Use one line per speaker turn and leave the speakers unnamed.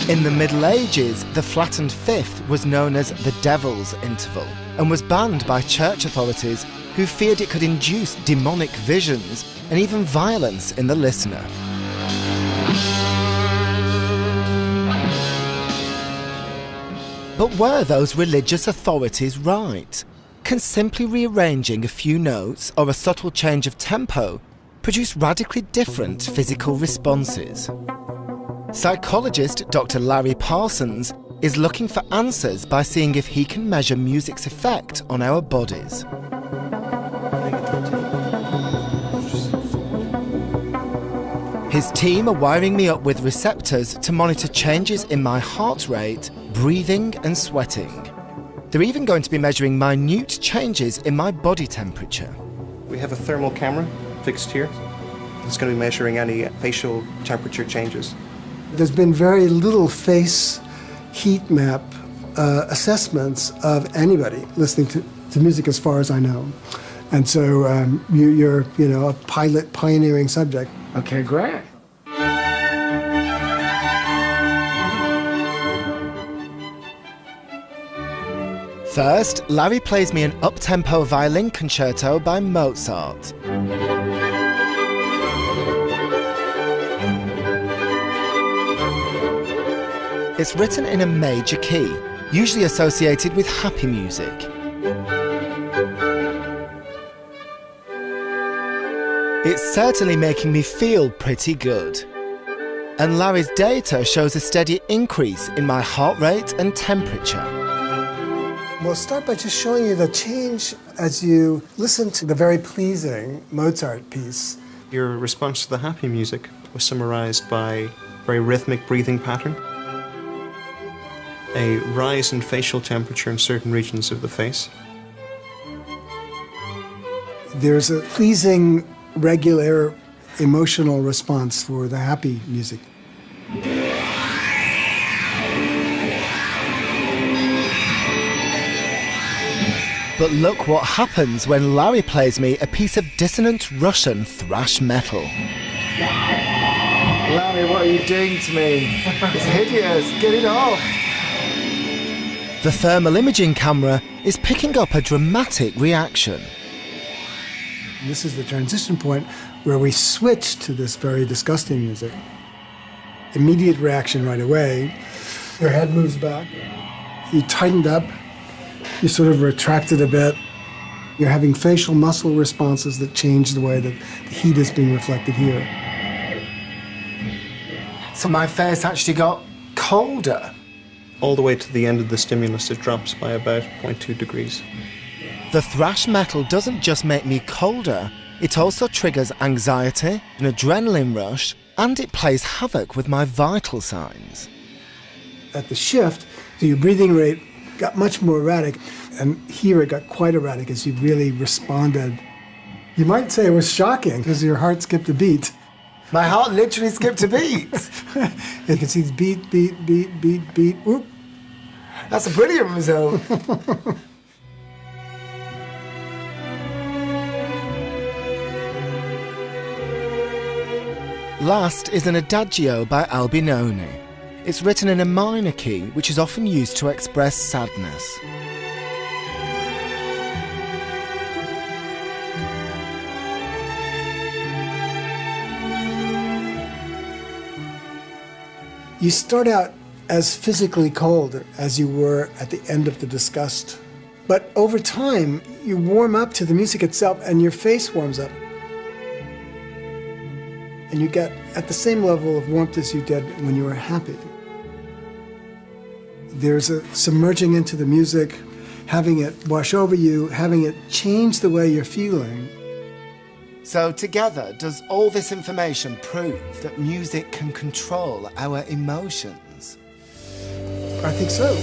In the Middle Ages, the flattened fifth was known as the devil's interval and was banned by church authorities who feared it could induce demonic visions and even violence in the listener. But were those religious authorities right? Can simply rearranging a few notes or a subtle change of tempo produce radically different physical responses? Psychologist Dr. Larry Parsons is looking for answers by seeing if he can measure music's effect on our bodies. His team are wiring me up with receptors to monitor changes in my heart rate, breathing and sweating. They're even going to be measuring minute changes in my body temperature.
We have a thermal camera fixed here. It's going to be measuring any facial temperature changes.
There's been very little face heat map assessments of anybody listening to music as far as I know. And so you're a pioneering subject.
Okay, great.
First, Larry plays me an up-tempo violin concerto by Mozart. It's written in a major key, usually associated with happy music. It's certainly making me feel pretty good. And Larry's data shows a steady increase in my heart rate and temperature.
We'll start by just showing you the change as you listen to the very pleasing Mozart piece.
Your response to the happy music was summarized by a very rhythmic breathing pattern, a rise in facial temperature in certain regions of the face.
There's a pleasing, regular emotional response for the happy music.
But look what happens when Larry plays me a piece of dissonant Russian thrash metal.
Larry, what are you doing to me? It's hideous. Get it off.
The thermal imaging camera is picking up a dramatic reaction.
This is the transition point where we switch to this very disgusting music. Immediate reaction right away. Your head moves back. You tightened up. You sort of retracted a bit. You're having facial muscle responses that change the way that the heat is being reflected here.
So my face actually got colder.
All the way to the end of the stimulus, it drops by about 0.2 degrees.
The thrash metal doesn't just make me colder, it also triggers anxiety, an adrenaline rush, and it plays havoc with my vital signs.
At the shift, your breathing rate got much more erratic, and here it got quite erratic as you really responded. You might say it was shocking because your heart skipped a beat.
My heart literally skipped a beat.
You can see the beat, beat, beat, beat, beat, whoop.
That's a brilliant result. Last is an adagio by Albinoni. It's written in a minor key, which is often used to express sadness.
You start out as physically cold as you were at the end of the disgust. But over time, you warm up to the music itself and your face warms up. And you get at the same level of warmth as you did when you were happy. There's a submerging into the music, having it wash over you, having it change the way you're feeling.
So together, does all this information prove that music can control our emotions?
I think so.